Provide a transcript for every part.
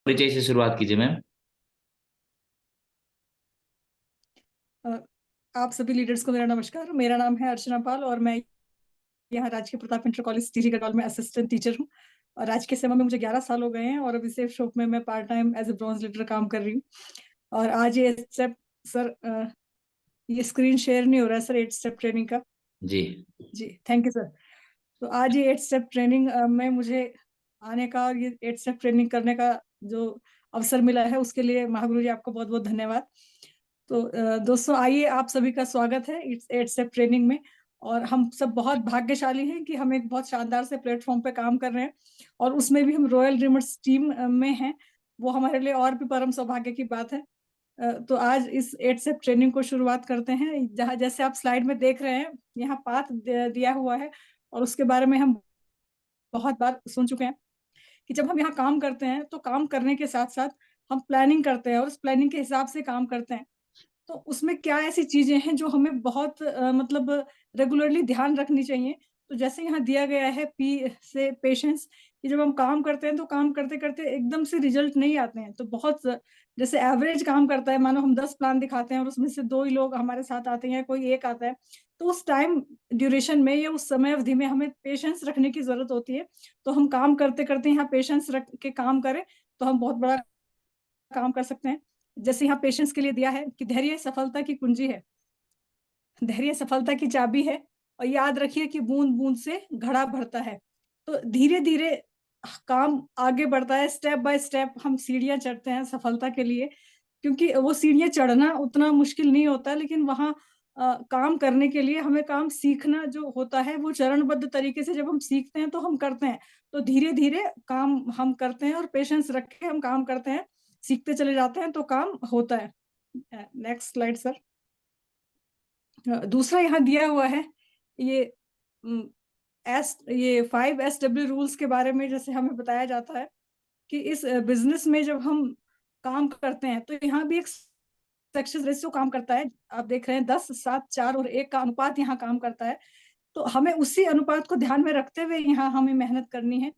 परिचय से शुरुआत कीजिए मैम। अ, आप सभी लीडर्स को मेरा नमस्कार। मेरा नाम है अर्चना पाल और मैं यहाँ राजकीय प्रताप इंटर कॉलेज टिहरी गढ़वाल में असिस्टेंट टीचर हूँ। और राजकीय सेवा में मुझे 11 साल हो गए हैं और अभी सेफ शॉप में मैं part time as a bronze leader काम कर रही हूँ। और आज ये स्टेप सर, ये स्क्रीन शेयर नहीं हो रहा है सर 8 स्टेप ट्रेनिंग का। जी। जी थैंक यू सर। तो आज ये 8 स्टेप ट्रेनिंग में मुझे आने का और ये 8 स्टेप ट्रेनिंग करने का जो अवसर मिला है उसके लिए महागुरु जी आपको बहुत बहुत धन्यवाद। तो दोस्तों आइए, आप सभी का स्वागत है इट्स 8 स्टेप ट्रेनिंग में। और हम सब बहुत भाग्यशाली हैं कि हम एक बहुत शानदार से प्लेटफॉर्म पे काम कर रहे हैं और उसमें भी हम रॉयल ड्रीमर्स टीम में हैं। वो हमारे लिए और भी परम सौभाग्य की बात है। तो आज इस 8 स्टेप ट्रेनिंग को शुरुआत करते हैं। जहाँ जैसे आप स्लाइड में देख रहे हैं, यहाँ पाथ दिया हुआ है और उसके बारे में हम बहुत बार सुन चुके हैं कि जब हम यहाँ काम करते हैं तो काम करने के साथ साथ हम प्लानिंग करते हैं और उस प्लानिंग के हिसाब से काम करते हैं। तो उसमें क्या ऐसी चीजें हैं जो हमें बहुत मतलब रेगुलरली ध्यान रखनी चाहिए। तो जैसे यहाँ दिया गया है पी से पेशेंस, कि जब हम काम करते हैं तो काम करते करते एकदम से रिजल्ट नहीं आते हैं। तो बहुत जैसे एवरेज काम करता है, मानो हम 10 प्लान दिखाते हैं और उसमें से 2 ही लोग हमारे साथ आते हैं, कोई एक आता है। तो उस टाइम ड्यूरेशन में या उस समय अवधि में हमें पेशेंस रखने की जरूरत होती है। तो हम काम करते करते यहाँ पेशेंस रख के काम करें तो हम बहुत बड़ा काम कर सकते हैं। जैसे यहाँ पेशेंस के लिए दिया है कि धैर्य सफलता की कुंजी है, धैर्य सफलता की चाबी है। और याद रखिए कि बूंद बूंद से घड़ा भरता है। तो धीरे धीरे काम आगे बढ़ता है, स्टेप बाय स्टेप हम सीढ़ियां चढ़ते हैं सफलता के लिए। क्योंकि वो सीढ़ियां चढ़ना उतना मुश्किल नहीं होता, लेकिन वहाँ काम करने के लिए हमें काम सीखना जो होता है वो चरणबद्ध तरीके से जब हम सीखते हैं तो हम करते हैं। तो धीरे धीरे काम हम करते हैं और पेशेंस रख के हम काम करते हैं, सीखते चले जाते हैं तो काम होता है। Next slide sir. दूसरा यहाँ दिया हुआ है ये ये 5 SW रूल्स के बारे में। जैसे हमें बताया जाता है कि इस बिजनेस में जब हम काम करते हैं तो यहाँ भी एक सक्सेस रेशियो काम करता है। आप देख रहे हैं 10, 7, 4 और 1 का अनुपात यहाँ काम करता है। तो हमें उसी अनुपात को ध्यान में रखते हुए यहाँ हमें मेहनत करनी है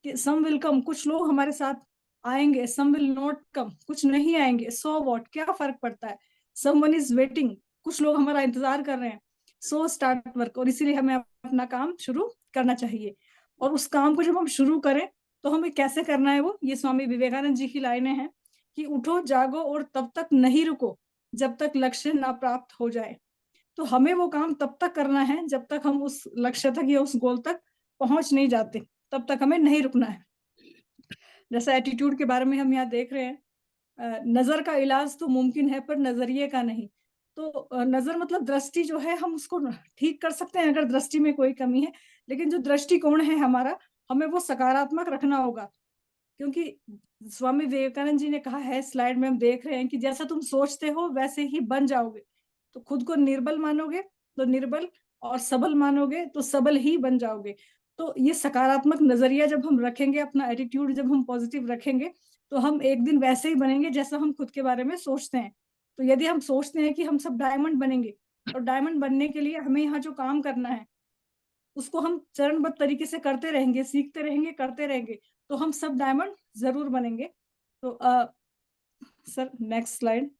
कि सम विल कम, कुछ लोग हमारे साथ आएंगे, सम विल नॉट कम, कुछ नहीं आएंगे, सो व्हाट, क्या फर्क पड़ता है। समवन इज वेटिंग, कुछ लोग हमारा इंतजार कर रहे हैं, सो स्टार्ट वर्क। और इसीलिए हमें अपना काम शुरू करना चाहिए। और उस काम को जब हम शुरू करें तो हमें कैसे करना है, वो ये स्वामी विवेकानंद जी की लाइनें हैं कि उठो जागो और तब तक नहीं रुको जब तक लक्ष्य ना प्राप्त हो जाए। तो हमें वो काम तब तक करना है जब तक हम उस लक्ष्य तक या उस गोल तक पहुंच नहीं जाते, तब तक हमें नहीं रुकना है। जैसे एटीट्यूड के बारे में हम यहाँ देख रहे हैं, नजर का इलाज तो मुमकिन है पर नजरिए का नहीं। तो नजर मतलब दृष्टि जो है, हम उसको ठीक कर सकते हैं अगर दृष्टि में कोई कमी है, लेकिन जो दृष्टिकोण है हमारा, हमें वो सकारात्मक रखना होगा। क्योंकि स्वामी विवेकानंद जी ने कहा है, स्लाइड में हम देख रहे हैं कि जैसा तुम सोचते हो वैसे ही बन जाओगे। तो खुद को निर्बल मानोगे तो निर्बल, और सबल मानोगे तो सबल ही बन जाओगे। तो ये सकारात्मक नजरिया जब हम रखेंगे, अपना एटीट्यूड जब हम पॉजिटिव रखेंगे, तो हम एक दिन वैसे ही बनेंगे जैसा हम खुद के बारे में सोचते हैं। तो यदि हम सोचते हैं कि हम सब डायमंड बनेंगे, और डायमंड बनने के लिए हमें यहाँ जो काम करना है उसको हम चरणबद्ध तरीके से करते रहेंगे, सीखते रहेंगे, करते रहेंगे, तो हम सब डायमंड जरूर बनेंगे। तो सर नेक्स्ट स्लाइड।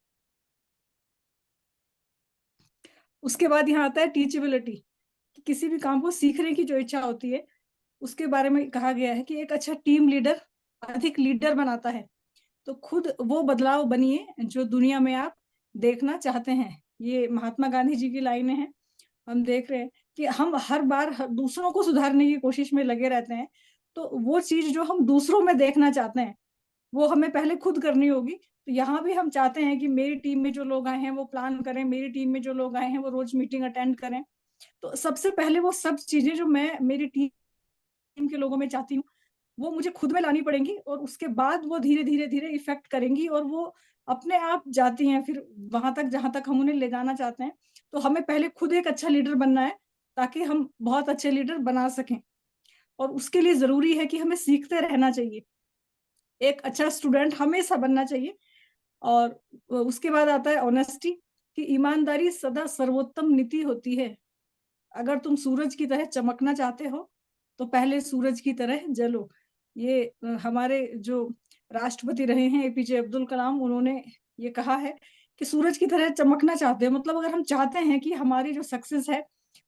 उसके बाद यहाँ आता है टीचेबिलिटी, कि किसी भी काम को सीखने की जो इच्छा होती है उसके बारे में कहा गया है कि एक अच्छा टीम लीडर अधिक लीडर बनाता है। तो खुद वो बदलाव बनिए जो दुनिया में आप देखना चाहते हैं। ये महात्मा गांधी जी की लाइनें हैं। हम देख रहे हैं कि हम हर बार दूसरों को सुधारने की कोशिश में लगे रहते हैं। तो वो चीज जो हम दूसरों में देखना चाहते हैं वो हमें पहले खुद करनी होगी। तो यहाँ भी हम चाहते हैं कि मेरी टीम में जो लोग आए हैं वो प्लान करें, मेरी टीम में जो लोग आए हैं वो रोज मीटिंग अटेंड करें। तो सबसे पहले वो सब चीजें जो मैं मेरी टीम के लोगों में चाहती हूँ वो मुझे खुद में लानी पड़ेंगी, और उसके बाद वो धीरे धीरे धीरे इफेक्ट करेंगी और वो अपने आप जाती हैं फिर वहां तक जहां तक हम उन्हें ले जाना चाहते हैं। तो हमें पहले खुद एक अच्छा लीडर बनना है ताकि हम बहुत अच्छे लीडर बना सकें। और उसके लिए जरूरी है कि हमें सीखते रहना चाहिए, एक अच्छा स्टूडेंट हमेशा बनना चाहिए। और उसके बाद आता है ऑनेस्टी, कि ईमानदारी सदा सर्वोत्तम नीति होती है। अगर तुम सूरज की तरह चमकना चाहते हो तो पहले सूरज की तरह जलो। ये हमारे जो राष्ट्रपति रहे हैं एपीजे अब्दुल कलाम, उन्होंने ये कहा है कि सूरज की तरह चमकना चाहते हैं। मतलब अगर हम चाहते हैं कि हमारी जो सक्सेस है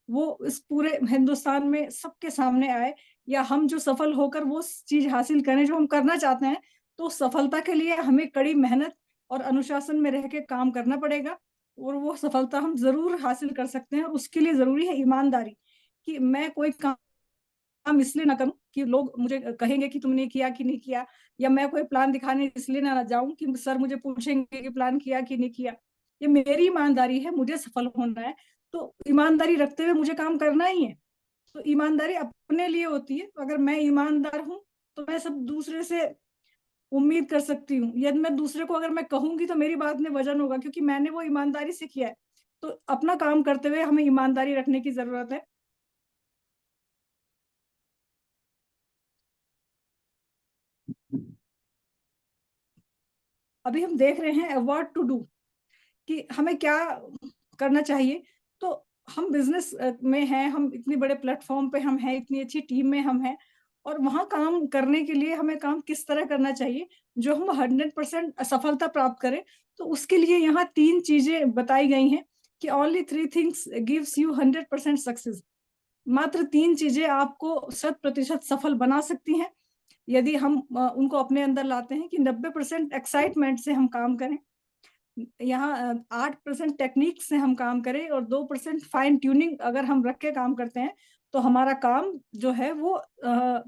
वो इस पूरे हिंदुस्तान में सबके सामने आए, या हम जो सफल होकर वो चीज हासिल करें जो हम करना चाहते हैं, तो सफलता के लिए हमें कड़ी मेहनत और अनुशासन में रह के काम करना पड़ेगा, और वो सफलता हम जरूर हासिल कर सकते हैं। उसके लिए जरूरी है ईमानदारी, कि मैं कोई काम इसलिए ना करूं कि लोग मुझे कहेंगे कि तुमने किया कि नहीं किया, या मैं कोई प्लान दिखाने इसलिए ना जाऊं कि सर मुझे पूछेंगे कि प्लान किया कि नहीं किया। ये मेरी ईमानदारी है, मुझे सफल होना है, तो ईमानदारी रखते हुए मुझे काम करना ही है। तो ईमानदारी अपने लिए होती है, अगर मैं ईमानदार हूं तो मैं सब दूसरे से उम्मीद कर सकती हूँ। यदि मैं दूसरे को अगर मैं कहूंगी तो मेरी बात में वजन होगा, क्योंकि मैंने वो ईमानदारी से किया है। तो अपना काम करते हुए हमें ईमानदारी रखने की जरूरत है। अभी हम देख रहे हैं व्हाट टू डू, कि हमें क्या करना चाहिए। तो हम बिजनेस में हैं, हम इतने बड़े प्लेटफॉर्म पे हम हैं, इतनी अच्छी टीम में हम हैं, और वहां काम करने के लिए हमें काम किस तरह करना चाहिए जो हम 100% सफलता प्राप्त करें। तो उसके लिए यहाँ 3 चीजें बताई गई हैं, कि only 3 things gives you 100% success. मात्र 3 चीजें आपको 100% सफल बना सकती हैं, यदि हम उनको अपने अंदर लाते हैं। कि 90% एक्साइटमेंट से हम काम करें, यहाँ 8% टेक्निक से हम काम करें, और 2% फाइन ट्यूनिंग अगर हम रख के काम करते हैं, तो हमारा काम जो है वो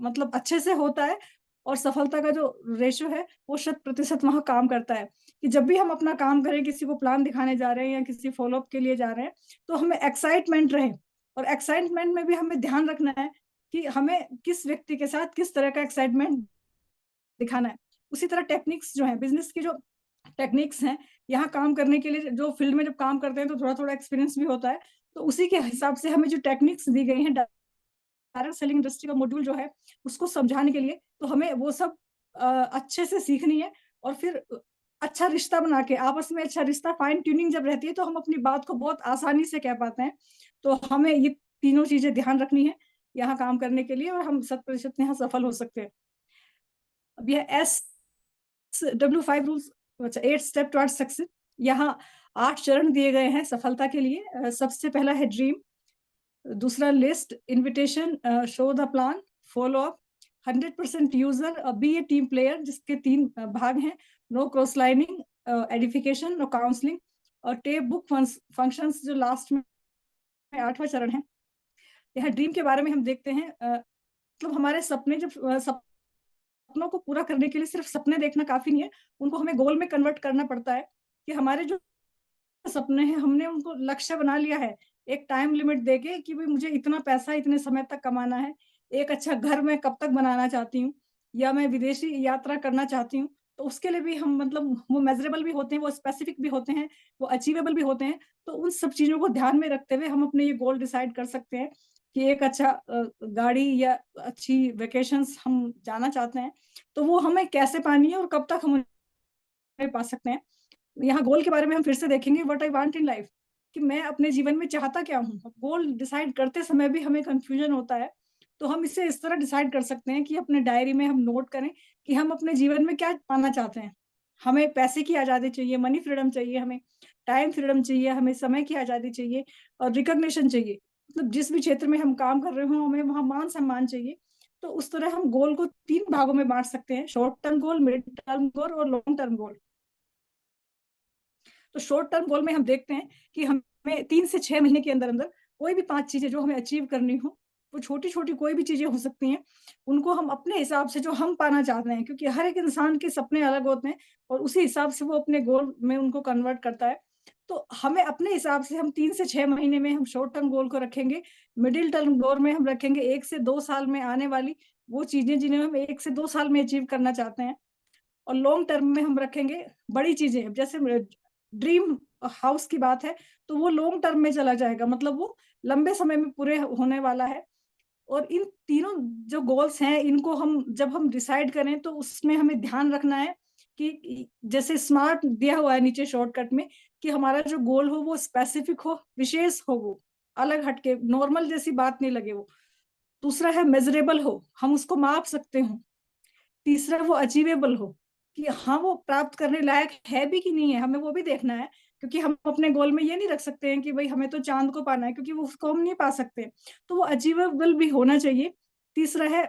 मतलब अच्छे से होता है, और सफलता का जो रेशो है वो 100% वहाँ काम करता है। कि जब भी हम अपना काम करें, किसी को प्लान दिखाने जा रहे हैं या किसी फॉलोअप के लिए जा रहे हैं, तो हमें एक्साइटमेंट रहे। और एक्साइटमेंट में भी हमें ध्यान रखना है कि हमें किस व्यक्ति के साथ किस तरह का एक्साइटमेंट दिखाना है। उसी तरह टेक्निक्स जो है, बिजनेस की जो टेक्निक्स हैं, यहाँ काम करने के लिए जो फील्ड में जब काम करते हैं तो थोड़ा थोड़ा एक्सपीरियंस भी होता है। तो उसी के हिसाब से हमें जो टेक्निक्स दी गई हैं डायरेक्ट सेलिंग इंडस्ट्री का मॉड्यूल जो है उसको समझाने के लिए, तो हमें वो सब अच्छे से सीखनी है। और फिर अच्छा रिश्ता बना के, आपस में अच्छा रिश्ता, फाइन ट्यूनिंग जब रहती है तो हम अपनी बात को बहुत आसानी से कह पाते हैं। तो हमें ये तीनों चीजें ध्यान रखनी है यहाँ काम करने के लिए, और हम 100% यहाँ सफल हो सकते हैं। अब यह SW5 रूल्स, अच्छा 8 स्टेप टुवर्ड्स सक्सेस, यहाँ 8 चरण दिए गए हैं सफलता के लिए। सबसे पहला है ड्रीम, दूसरा list, invitation, show the plan, follow up, 100% user, be a team player, जिसके 3 भाग हैं, no cross lining, edification, no counselling, और टेप बुक फंक्शंस जो लास्ट में 8वां चरण है। यहाँ ड्रीम के बारे में हम देखते हैं, मतलब हमारे सपने, जब सपनों को पूरा करने के लिए सिर्फ सपने देखना काफी नहीं है, उनको हमें गोल में कन्वर्ट करना पड़ता है। कि हमारे जो सपने हैं हमने उनको लक्ष्य बना लिया है, एक टाइम लिमिट देके कि भाई मुझे इतना पैसा इतने समय तक कमाना है, एक अच्छा घर मैं कब तक बनाना चाहती हूँ, या मैं विदेशी यात्रा करना चाहती हूँ। तो उसके लिए भी हम, मतलब वो मेजरेबल भी होते हैं, वो स्पेसिफिक भी होते हैं, वो अचीवेबल भी होते हैं। तो उन सब चीजों को ध्यान में रखते हुए हम अपने ये गोल डिसाइड कर सकते हैं, कि एक अच्छा गाड़ी या अच्छी वेकेशंस हम जाना चाहते हैं, तो वो हमें कैसे पानी है और कब तक हम उन्हें पा सकते हैं। यहाँ गोल के बारे में हम फिर से देखेंगे, what I want in life, कि मैं अपने जीवन में चाहता क्या हूँ। गोल डिसाइड करते समय भी हमें कंफ्यूजन होता है, तो हम इसे इस तरह डिसाइड कर सकते हैं कि अपने डायरी में हम नोट करें कि हम अपने जीवन में क्या पाना चाहते हैं। हमें पैसे की आजादी चाहिए, मनी फ्रीडम चाहिए, हमें टाइम फ्रीडम चाहिए, हमें समय की आजादी चाहिए, और रिकॉग्निशन चाहिए। मतलब जिस भी क्षेत्र में हम काम कर रहे हो हमें वहां मान सम्मान चाहिए। तो उस तरह हम गोल को 3 भागों में बांट सकते हैं, short term goal, mid term goal और लॉन्ग टर्म गोल। तो शॉर्ट टर्म गोल में हम देखते हैं कि हमें 3 से 6 महीने के अंदर अंदर कोई भी 5 चीजें जो हमें अचीव करनी हो, वो छोटी छोटी कोई भी चीजें हो सकती हैं, उनको हम अपने हिसाब से जो हम पाना चाहते हैं, क्योंकि हर एक इंसान के सपने अलग होते हैं, और उसी हिसाब से वो अपने गोल में उनको कन्वर्ट करता है। तो हमें अपने हिसाब से हम 3 से 6 महीने में हम शॉर्ट टर्म गोल को रखेंगे, मिडिल टर्म गोल में हम रखेंगे 1 से 2 साल में आने वाली वो चीजें जिन्हें हम 1 से 2 साल में अचीव करना चाहते हैं, और लॉन्ग टर्म में हम रखेंगे बड़ी चीजें। जैसे ड्रीम हाउस की बात है, तो वो लॉन्ग टर्म में चला जाएगा, मतलब वो लंबे समय में पूरे होने वाला है। और इन तीनों जो गोल्स हैं, इनको हम जब हम डिसाइड करें तो उसमें हमें ध्यान रखना है कि जैसे स्मार्ट दिया हुआ है नीचे शॉर्टकट में, कि हमारा जो गोल हो वो स्पेसिफिक हो, विशेष हो, वो अलग हटके नॉर्मल जैसी बात नहीं लगे वो। दूसरा है मेजरेबल हो, हम उसको माप सकते हो। तीसरा वो अचीवेबल हो, कि हाँ वो प्राप्त करने लायक है भी कि नहीं है, हमें वो भी देखना है। क्योंकि हम अपने गोल में ये नहीं रख सकते हैं कि भाई हमें तो चांद को पाना है, क्योंकि वो उसको हम नहीं पा सकते। तो वो अचीवेबल भी होना चाहिए। तीसरा है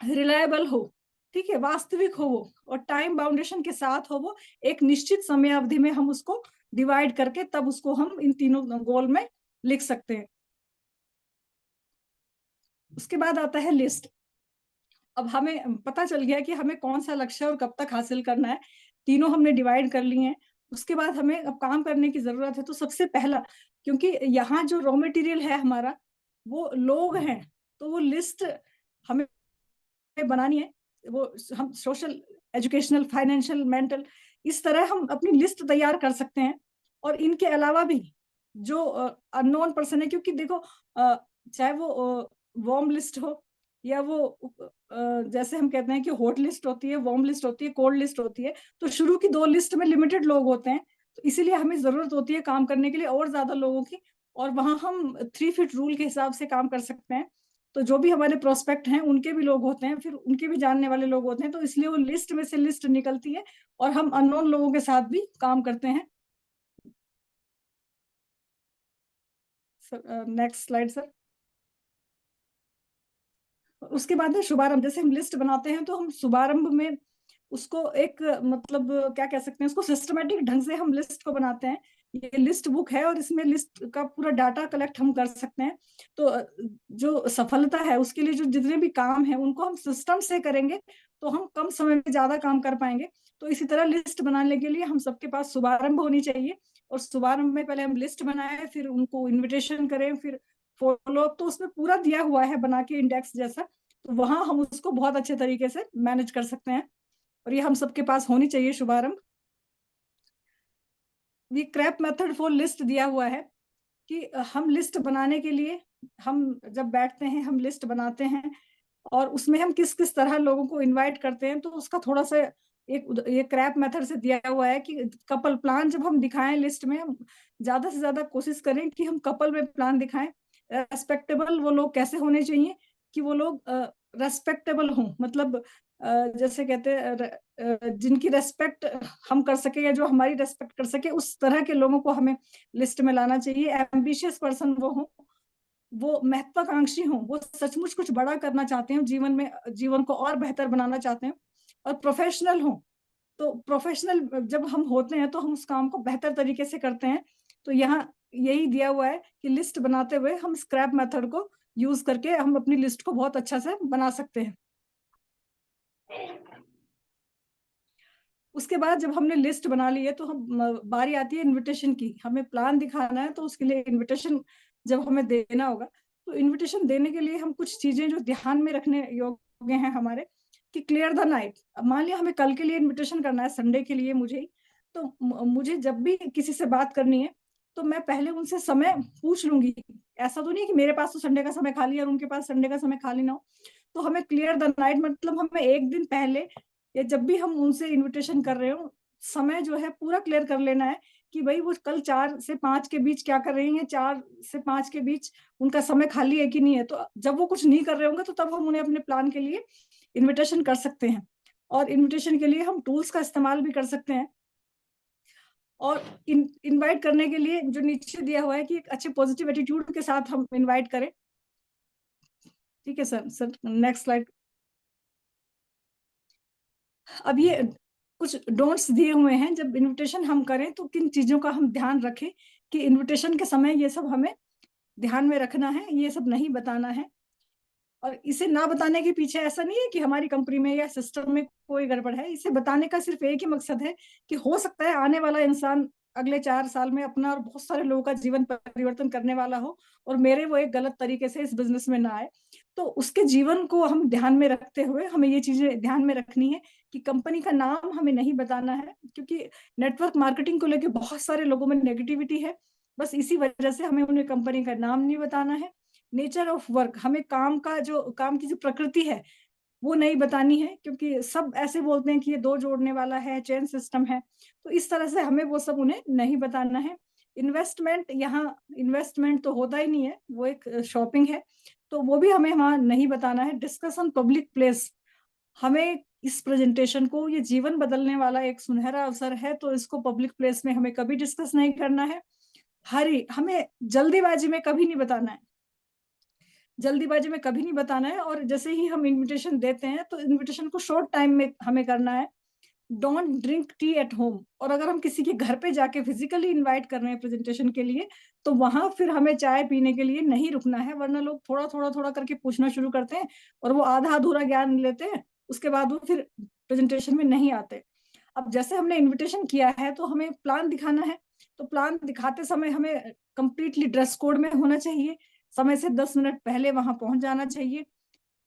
रिलायबल हो, ठीक है, वास्तविक हो वो, और टाइम बाउंडेशन के साथ हो वो। एक निश्चित समय अवधि में हम उसको डिवाइड करके तब उसको हम इन तीनों गोल में लिख सकते हैं। उसके बाद आता है लिस्ट। अब हमें पता चल गया कि हमें कौन सा लक्ष्य और कब तक हासिल करना है, तीनों हमने डिवाइड कर लिए हैं। उसके बाद हमें अब काम करने की जरूरत है। तो सबसे पहला, क्योंकि यहाँ जो रॉ मटेरियल है हमारा वो लोग हैं, तो वो लिस्ट हमें बनानी है। वो हम सोशल, एजुकेशनल, फाइनेंशियल, मेंटल, इस तरह हम अपनी लिस्ट तैयार कर सकते हैं। और इनके अलावा भी जो अननोन पर्सन है, क्योंकि देखो चाहे वो वार्म लिस्ट हो या वो जैसे हम कहते हैं कि हॉट लिस्ट होती है, वार्म लिस्ट होती है, कोल्ड लिस्ट होती है, तो शुरू की 2 लिस्ट में लिमिटेड लोग होते हैं। तो इसीलिए हमें जरूरत होती है काम करने के लिए और ज्यादा लोगों की। और वहां हम 3 फीट रूल के हिसाब से काम कर सकते हैं। तो जो भी हमारे प्रोस्पेक्ट हैं उनके भी लोग होते हैं, फिर उनके भी जानने वाले लोग होते हैं, तो इसलिए वो लिस्ट में से लिस्ट निकलती है और हम अननोन लोगों के साथ भी काम करते हैं। Next slide sir. उसके बाद है शुभारंभ। जैसे हम लिस्ट बनाते हैं तो हम शुभारंभ में उसको एक मतलब क्या कह सकते हैं, उसको सिस्टमेटिक ढंग से हम लिस्ट को बनाते हैं। ये लिस्ट बुक है और इसमें लिस्ट का पूरा डाटा कलेक्ट हम कर सकते हैं। तो जो सफलता है उसके लिए जो जितने भी काम है उनको हम सिस्टम से करेंगे तो हम कम समय में ज्यादा काम कर पाएंगे। तो इसी तरह लिस्ट बनाने के लिए हम सबके पास शुभारंभ होनी चाहिए। और शुभारंभ में पहले हम लिस्ट बनाए, फिर उनको इन्विटेशन करें, फिर फॉलो अप, तो उसमें पूरा दिया हुआ है बना के इंडेक्स जैसा। तो वहां हम उसको बहुत अच्छे तरीके से मैनेज कर सकते हैं और ये हम सबके पास होनी चाहिए शुभारंभ। ये क्रैप मेथड फॉर लिस्ट दिया हुआ है कि हम लिस्ट बनाने के लिए, हम जब बैठते हैं हम लिस्ट बनाते हैं और उसमें हम किस किस तरह लोगों को इनवाइट करते हैं। तो उसका थोड़ा सा एक ये क्रैप मेथड से दिया हुआ है कि कपल प्लान जब हम दिखाएं लिस्ट में, हम ज्यादा से ज्यादा कोशिश करें कि हम कपल में प्लान दिखाएं। रेस्पेक्टेबल वो लोग कैसे होने चाहिए कि वो लोग रेस्पेक्टेबल हों, मतलब जैसे कहते हैं जिनकी रेस्पेक्ट हम कर सके या जो हमारी रेस्पेक्ट कर सके, उस तरह के लोगों को हमें लिस्ट में लाना चाहिए। एम्बिशियस पर्सन वो हों, वो महत्वाकांक्षी हों, वो सचमुच कुछ बड़ा करना चाहते हैं जीवन में, जीवन को और बेहतर बनाना चाहते हैं। और प्रोफेशनल हों, तो प्रोफेशनल जब हम होते हैं तो हम उस काम को बेहतर तरीके से करते हैं। तो यहाँ यही दिया हुआ है कि लिस्ट बनाते हुए हम स्क्रैप मेथड को यूज करके हम अपनी लिस्ट को बहुत अच्छा से बना सकते हैं। उसके बाद जब हमने लिस्ट बना ली है तो हम बारी आती है इनविटेशन की। हमें प्लान दिखाना है तो उसके लिए इनविटेशन जब हमें देना होगा, तो इनविटेशन देने के लिए हम कुछ चीजें जो ध्यान में रखने योग्य हैं हमारे, कि क्लियर द नाइट। अब मान लिया हमें कल के लिए इनविटेशन करना है, संडे के लिए मुझे ही, तो मुझे जब भी किसी से बात करनी है तो मैं पहले उनसे समय पूछ लूंगी। ऐसा तो नहीं कि मेरे पास तो संडे का समय खाली है और उनके पास संडे का समय खाली ना हो। तो हमें क्लियर द नाइट, मतलब हमें एक दिन पहले या जब भी हम उनसे इनविटेशन कर रहे हो, समय जो है पूरा क्लियर कर लेना है कि भाई वो कल 4 से 5 के बीच क्या कर रही हैं, 4 से 5 के बीच उनका समय खाली है कि नहीं है। तो जब वो कुछ नहीं कर रहे होंगे तो तब हम उन्हें अपने प्लान के लिए इनविटेशन कर सकते हैं। और इनविटेशन के लिए हम टूल्स का इस्तेमाल भी कर सकते हैं। और इनवाइट करने के लिए जो नीचे दिया हुआ है कि एक अच्छे पॉजिटिव एटीट्यूड के साथ हम इनवाइट करें। ठीक है सर। Sir next slide. अब ये कुछ डोंट्स दिए हुए हैं, जब इनविटेशन हम करें तो किन चीजों का हम ध्यान रखें कि इनविटेशन के समय ये सब हमें ध्यान में रखना है, ये सब नहीं बताना है। और इसे ना बताने के पीछे ऐसा नहीं है कि हमारी कंपनी में या सिस्टम में कोई गड़बड़ है। इसे बताने का सिर्फ एक ही मकसद है कि हो सकता है आने वाला इंसान अगले 4 साल में अपना और बहुत सारे लोगों का जीवन परिवर्तन करने वाला हो और मेरे वो एक गलत तरीके से इस बिजनेस में ना आए। तो उसके जीवन को हम ध्यान में रखते हुए हमें ये चीजें ध्यान में रखनी है कि कंपनी का नाम हमें नहीं बताना है, क्योंकि नेटवर्क मार्केटिंग को लेकर बहुत सारे लोगों में नेगेटिविटी है। बस इसी वजह से हमें उन्हें कंपनी का नाम नहीं बताना है। नेचर ऑफ वर्क, हमें काम की जो प्रकृति है वो नहीं बतानी है, क्योंकि सब ऐसे बोलते हैं कि ये 2 जोड़ने वाला है, चेन सिस्टम है। तो इस तरह से हमें वो सब उन्हें नहीं बताना है। इन्वेस्टमेंट, यहाँ इन्वेस्टमेंट तो होता ही नहीं है, वो एक शॉपिंग है, तो वो भी हमें वहां नहीं बताना है। डिस्कशन पब्लिक प्लेस, हमें इस प्रेजेंटेशन को, ये जीवन बदलने वाला एक सुनहरा अवसर है, तो इसको पब्लिक प्लेस में हमें कभी डिस्कस नहीं करना है। हमें जल्दीबाजी में कभी नहीं बताना है, जल्दीबाजी में कभी नहीं बताना है। और जैसे ही हम इनविटेशन देते हैं तो इनविटेशन को शॉर्ट टाइम में हमें करना है। Don't drink tea at home. और अगर हम किसी के घर पे जाके फिजिकली इनवाइट कर रहे हैं प्रेजेंटेशन के लिए, तो वहां फिर हमें चाय पीने के लिए नहीं रुकना है, वरना लोग थोड़ा थोड़ा थोड़ा करके पूछना शुरू करते हैं और वो आधा अधूरा ज्ञान लेते हैं, उसके बाद वो फिर प्रेजेंटेशन में नहीं आते। अब जैसे हमने इनविटेशन किया है तो हमें प्लान दिखाना है, तो प्लान दिखाते समय हमें कंप्लीटली ड्रेस कोड में होना चाहिए, समय से 10 मिनट पहले वहां पहुंच जाना चाहिए,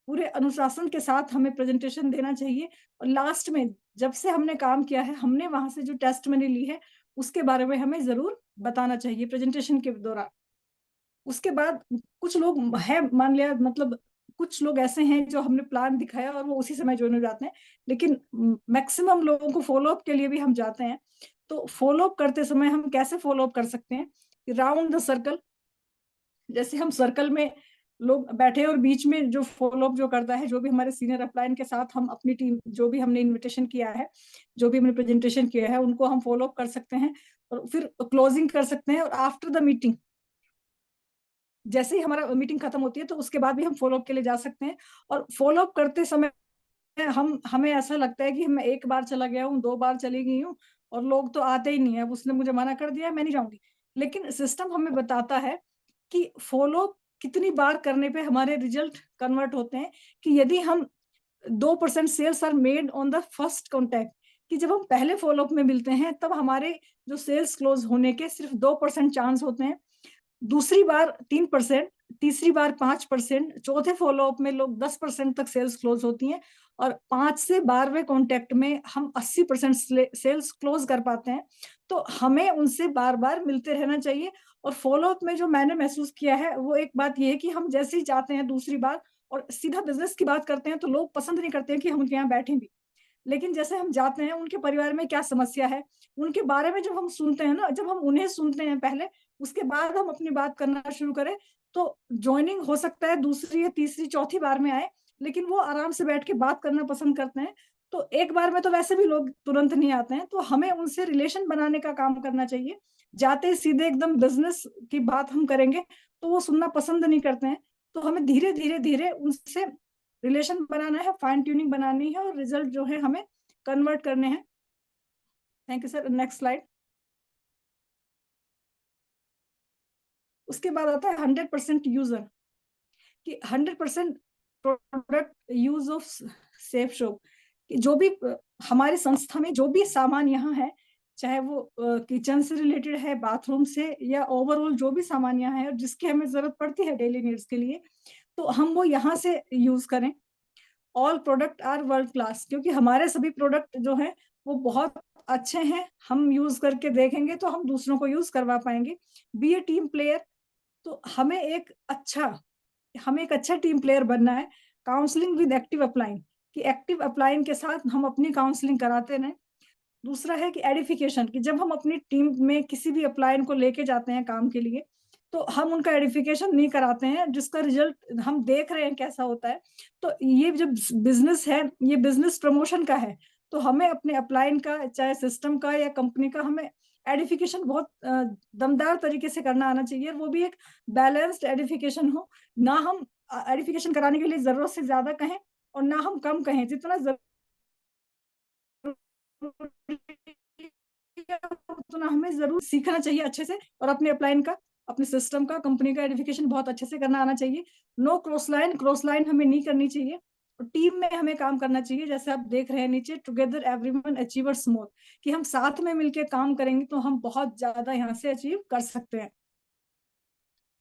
पूरे अनुशासन के साथ हमें प्रेजेंटेशन देना चाहिए। और लास्ट में जब से हमने काम किया है, हमने वहां से जो टेस्ट मनी ली है उसके बारे में हमें जरूर बताना चाहिए प्रेजेंटेशन के दौरान। उसके बाद कुछ लोग है, मान लिया मतलब कुछ लोग ऐसे हैं जो हमने प्लान दिखाया और वो उसी समय ज्वाइन हो जाते हैं, लेकिन मैक्सिमम लोगों को फॉलोअप के लिए भी हम जाते हैं। तो फॉलोअप करते समय हम कैसे फॉलोअप कर सकते हैं? राउंड द सर्कल, जैसे हम सर्कल में लोग बैठे और बीच में जो फॉलोअप जो करता है, जो भी हमारे सीनियर अपलाइन के साथ हम अपनी टीम, जो भी हमने इनविटेशन किया है, जो भी हमने प्रेजेंटेशन किया है, उनको हम फॉलोअप कर सकते हैं और फिर क्लोजिंग कर सकते हैं। और आफ्टर द मीटिंग, जैसे ही हमारा मीटिंग खत्म होती है तो उसके बाद भी हम फॉलोअप के लिए जा सकते हैं। और फॉलोअप करते समय हमें ऐसा लगता है कि मैं एक बार चला गया हूँ, 2 बार चली गई हूँ और लोग तो आते ही नहीं है, अब उसने मुझे मना कर दिया, मैं नहीं जाऊंगी। लेकिन सिस्टम हमें बताता है कि फॉलो कितनी बार करने पे हमारे रिजल्ट कन्वर्ट होते हैं। कि यदि हम 2% sales are made on the first contact, कि जब हम पहले फॉलोअप में मिलते हैं तब हमारे जो सेल्स क्लोज होने के सिर्फ 2% चांस होते हैं, दूसरी बार 3%, तीसरी बार 5%, चौथे फॉलोअप में लोग 10% तक सेल्स क्लोज होती हैं और 5 से 12वें कॉन्टेक्ट में हम 80% सेल्स क्लोज कर पाते हैं। तो हमें उनसे बार बार मिलते रहना चाहिए। और फॉलोअप में जो मैंने महसूस किया है वो एक बात ये है कि हम जैसे ही जाते हैं दूसरी बार और सीधा बिजनेस की बात करते हैं तो लोग पसंद नहीं करते हैं कि हम उनके यहाँ बैठें भी। लेकिन जैसे हम जाते हैं, उनके परिवार में क्या समस्या है, उनके बारे में जब हम सुनते हैं ना, जब हम उन्हें सुनते हैं पहले, उसके बाद हम अपनी बात करना शुरू करें, तो ज्वाइनिंग हो सकता है दूसरी या तीसरी चौथी बार में आए, लेकिन वो आराम से बैठ के बात करना पसंद करते हैं। तो एक बार में तो वैसे भी लोग तुरंत नहीं आते हैं, तो हमें उनसे रिलेशन बनाने का काम करना चाहिए। जाते ही सीधे एकदम बिजनेस की बात हम करेंगे तो वो सुनना पसंद नहीं करते हैं। तो हमें धीरे धीरे धीरे उनसे रिलेशन बनाना है, फाइन ट्यूनिंग बनानी है और रिजल्ट जो है हमें कन्वर्ट करने हैं। Thank you sir. Next slide. उसके बाद आता है 100% यूजर, कि 100% product use of safe shop. कि जो भी हमारी संस्था में जो भी सामान यहाँ है, चाहे वो किचन से रिलेटेड है, बाथरूम से, या ओवरऑल जो भी सामान यहाँ है और जिसकी हमें जरूरत पड़ती है डेली नीड्स के लिए, तो हम वो यहाँ से यूज करें। All product are world class, क्योंकि हमारे सभी प्रोडक्ट जो हैं वो बहुत अच्छे हैं, हम यूज करके देखेंगे तो हम दूसरों को यूज करवा पाएंगे। बी ए टीम प्लेयर, तो हमें एक अच्छा टीम प्लेयर बनना है। काउंसलिंग विद एक्टिव अपलाइन, कि एक्टिव अपलाइन के साथ हम अपनी काउंसलिंग कराते रहें। दूसरा है कि एडिफिकेशन, कि जब हम अपनी टीम में किसी भी अपलाइन को लेके जाते हैं काम के लिए, तो हम उनका एडिफिकेशन नहीं कराते हैं जिसका रिजल्ट हम देख रहे हैं कैसा होता है। तो ये जब बिजनेस है, ये बिजनेस प्रमोशन का है, तो हमें अपने अपलाइन का, चाहे सिस्टम का या कंपनी का, हमें एडिफिकेशन बहुत दमदार तरीके से करना आना चाहिए। वो भी एक बैलेंस्ड एडिफिकेशन हो, ना हम एडिफिकेशन कराने के लिए जरूरत से ज्यादा कहें और ना हम कम कहें, जितना उतना हमें जरूर सीखना चाहिए अच्छे से, और अपने अपलाइन का, अपने सिस्टम का, कंपनी का एडिफिकेशन बहुत अच्छे से करना आना चाहिए। नो क्रॉस लाइन हमें नहीं करनी चाहिए। और टीम में हमें काम करना चाहिए, जैसे आप देख रहे हैं नीचे, टुगेदर एवरीवन अचीवर्स मोर, कि हम साथ में मिलकर काम करेंगे तो हम बहुत ज्यादा यहाँ से अचीव कर सकते हैं।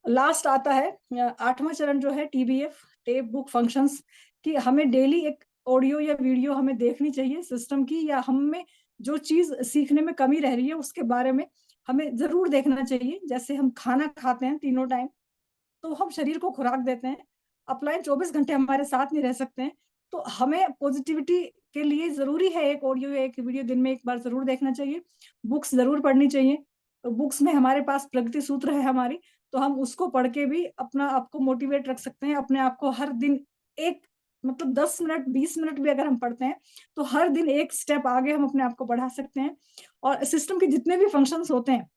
लास्ट आता है 8वां चरण जो है TBF, टेप बुक फंक्शंस, कि हमें डेली एक ऑडियो या वीडियो हमें देखनी चाहिए सिस्टम की, या हमें जो चीज सीखने में कमी रह रही है उसके बारे में हमें जरूर देखना चाहिए। जैसे हम खाना खाते हैं तीनों टाइम, तो हम शरीर को खुराक देते हैं, अपलाइन 24 घंटे हमारे साथ नहीं रह सकते हैं। तो हमें पॉजिटिविटी के लिए जरूरी है एक ऑडियो या एक वीडियो दिन में एक बार जरूर देखना चाहिए। बुक्स जरूर पढ़नी चाहिए। तो बुक्स में हमारे पास प्रगति सूत्र है हमारी, तो हम उसको पढ़ के भी अपना आपको मोटिवेट रख सकते हैं, अपने आप को हर दिन एक मतलब 10 मिनट 20 मिनट भी अगर हम पढ़ते हैं तो हर दिन एक स्टेप आगे हम अपने आप को बढ़ा सकते हैं। और सिस्टम के जितने भी फंक्शंस होते हैं,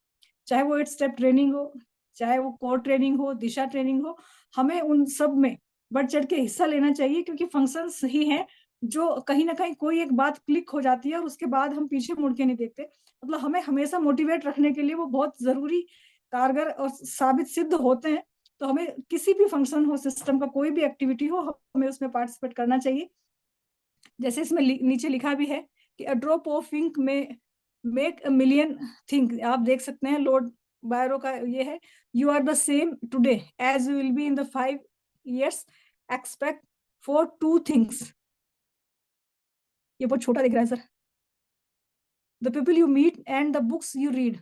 चाहे वो 8 स्टेप ट्रेनिंग हो, चाहे वो कोर ट्रेनिंग हो, दिशा ट्रेनिंग हो, हमें उन सब में बढ़ चढ़ के हिस्सा लेना चाहिए, क्योंकि फंक्शंस ही हैं जो कहीं ना कहीं कोई एक बात क्लिक हो जाती है और उसके बाद हम पीछे मुड़ के नहीं देखते। मतलब हमें हमेशा मोटिवेट रखने के लिए वो बहुत जरूरी, कारगर और साबित सिद्ध होते हैं। तो हमें किसी भी फंक्शन हो, सिस्टम का कोई भी एक्टिविटी हो, हमें उसमें पार्टिसिपेट करना चाहिए। जैसे इसमें नीचे लिखा भी है कि अ ड्रॉप ऑफ इंक में मेक अ मिलियन थिंक। आप देख सकते हैं लॉर्ड बायरो का ये है, you are the same today as you will be in the 5 years, expect for 2 things। ये बहुत छोटा दिख रहा है sir. The people you meet and the books you read.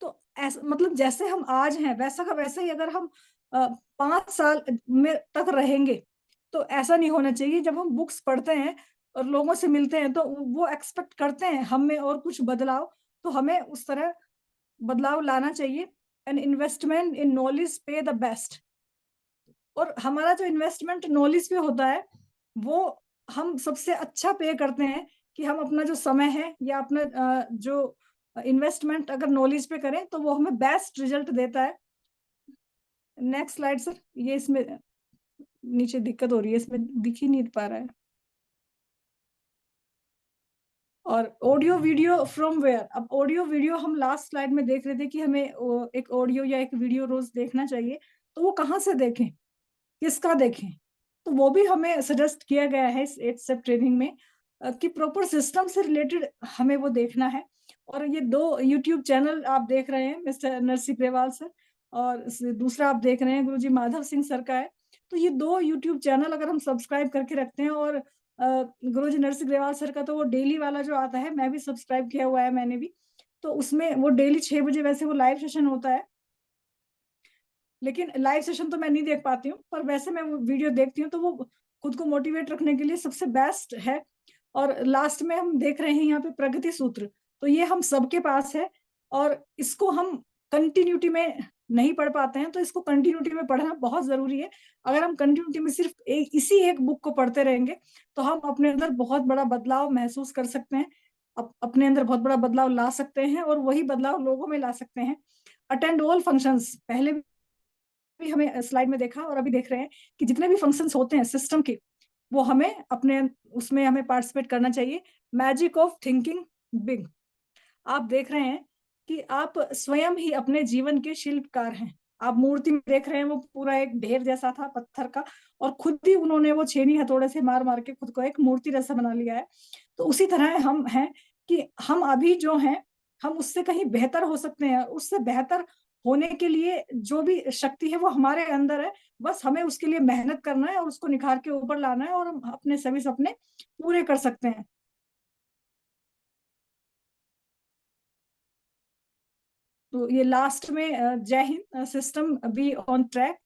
तो ऐसा मतलब जैसे हम आज हैं वैसा का वैसा ही अगर हम 5 साल में तक रहेंगे, तो ऐसा नहीं होना चाहिए। जब हम बुक्स पढ़ते हैं और लोगों से मिलते हैं तो वो एक्सपेक्ट करते हैं हम में और कुछ बदलाव, तो हमें उस तरह बदलाव लाना चाहिए। एन इन्वेस्टमेंट इन नॉलेज पे द बेस्ट। और हमारा जो इन्वेस्टमेंट नॉलेज पे होता है वो हम सबसे अच्छा पे करते हैं कि हम अपना जो समय है या अपना जो इन्वेस्टमेंट अगर नॉलेज पे करें तो वो हमें बेस्ट रिजल्ट देता है। Next slide sir. ये इसमें नीचे दिक्कत हो रही है, इसमें दिख ही नहीं पा रहा है। और ऑडियो वीडियो फ्रॉम वेयर। अब ऑडियो वीडियो हम लास्ट स्लाइड में देख रहे थे कि हमें एक ऑडियो या एक वीडियो रोज देखना चाहिए, तो वो कहाँ से देखें, किसका देखें? तो वो भी हमें सजेस्ट किया गया है इस 8 स्टेप ट्रेनिंग में कि प्रॉपर सिस्टम से रिलेटेड हमें वो देखना है। और ये 2 यूट्यूब चैनल आप देख रहे हैं, मिस्टर नरसिंह ग्रेवाल सर, और दूसरा आप देख रहे हैं गुरुजी माधव सिंह सर का है। तो ये 2 यूट्यूब चैनल अगर हम सब्सक्राइब करके रखते हैं, और गुरुजी नरसिंह ग्रेवाल सर का तो वो डेली वाला जो आता है, मैं भी सब्सक्राइब किया हुआ है, मैंने भी। तो उसमें वो डेली 6 बजे वैसे वो लाइव सेशन होता है, लेकिन लाइव सेशन तो मैं नहीं देख पाती हूँ, पर वैसे मैं वो वीडियो देखती हूँ तो वो खुद को मोटिवेट रखने के लिए सबसे बेस्ट है। और लास्ट में हम देख रहे हैं यहाँ पे प्रगति सूत्र, तो ये हम सबके पास है, और इसको हम कंटिन्यूटी में नहीं पढ़ पाते हैं, तो इसको कंटिन्यूटी में पढ़ना बहुत जरूरी है। अगर हम कंटिन्यूटी में सिर्फ इसी एक बुक को पढ़ते रहेंगे तो हम अपने अंदर बहुत बड़ा बदलाव महसूस कर सकते हैं, अपने अंदर बहुत बड़ा बदलाव ला सकते हैं, और वही बदलाव लोगों में ला सकते हैं। अटेंड ऑल फंक्शंस, पहले भी हमें स्लाइड में देखा और अभी देख रहे हैं कि जितने भी फंक्शंस होते हैं सिस्टम के, वो हमें अपने उसमें हमें पार्टिसिपेट करना चाहिए। Magic of thinking big. आप देख रहे हैं कि आप स्वयं ही अपने जीवन के शिल्पकार हैं। आप मूर्ति में देख रहे हैं वो पूरा एक ढेर जैसा था पत्थर का, और खुद ही उन्होंने वो छेनी हथौड़े से मार मार के खुद को एक मूर्ति जैसा बना लिया है। तो उसी तरह हम हैं कि हम अभी जो हैं हम उससे कहीं बेहतर हो सकते हैं। उससे बेहतर होने के लिए जो भी शक्ति है वो हमारे अंदर है, बस हमें उसके लिए मेहनत करना है और उसको निखार के ऊपर लाना है, और हम अपने सभी सपने पूरे कर सकते हैं। तो ये लास्ट में जय हिंद, system be on track,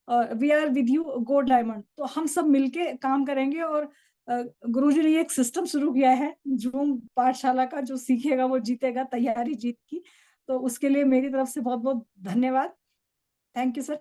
we are with you go diamond. तो हम सब मिलके काम करेंगे, और गुरुजी ने एक सिस्टम शुरू किया है जूम पाठशाला का, जो सीखेगा वो जीतेगा, तैयारी जीत की। तो उसके लिए मेरी तरफ से बहुत बहुत धन्यवाद। Thank you sir.